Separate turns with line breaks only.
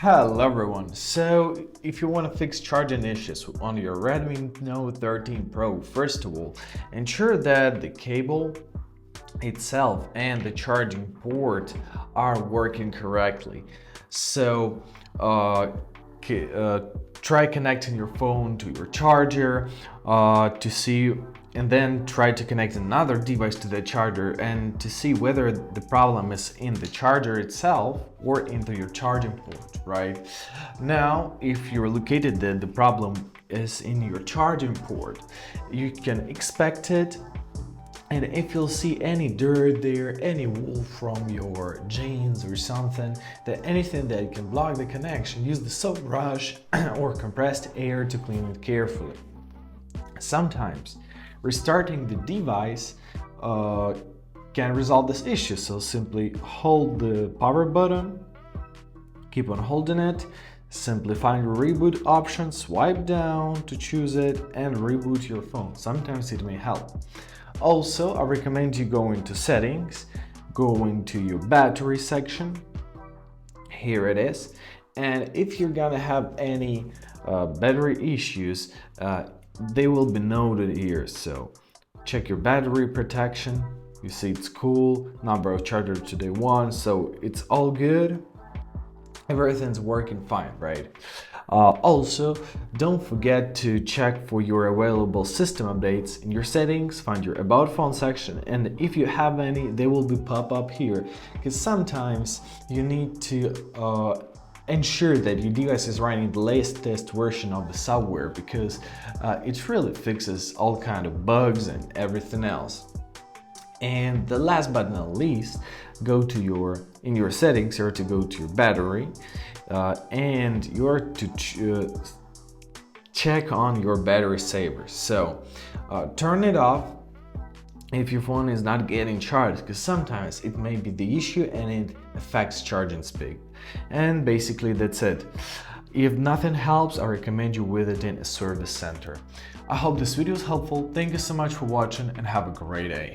Hello everyone, so if you want to fix charging issues on your Redmi Note 13 Pro, first of all, ensure that the cable itself and the charging port are working correctly. So try connecting your phone to your charger to see, and then try to connect another device to the charger and to see whether the problem is in the charger itself or into your charging port, right? Now, if you're located that the problem is in your charging port, you can expect it. And if you'll see any dirt there, any wool from your jeans or something, anything that can block the connection, use the soap brush or compressed air to clean it carefully. Sometimes restarting the device can resolve this issue, so simply hold the power button, keep on holding it, simply find your reboot option, swipe down to choose it, and reboot your phone. Sometimes it may help. Also, I recommend you go into settings, go into your battery section. Here it is. And if you're gonna have any battery issues, they will be noted here. So check your battery protection. You see it's cool, number of chargers to day one, so it's all good. Everything's working fine, right? Also, don't forget to check for your available system updates in your settings, find your about phone section, and if you have any, they will be pop up here, because sometimes you need to ensure that your device is running the latest version of the software, because it really fixes all kind of bugs and everything else. And the last but not least, go to in your settings here to go to your battery, and you're to check on your battery savers. So turn it off if your phone is not getting charged, because sometimes it may be the issue and it affects charging speed. And basically that's it. If nothing helps, I recommend you visiting a service center. I hope this video is helpful. Thank you so much for watching and have a great day.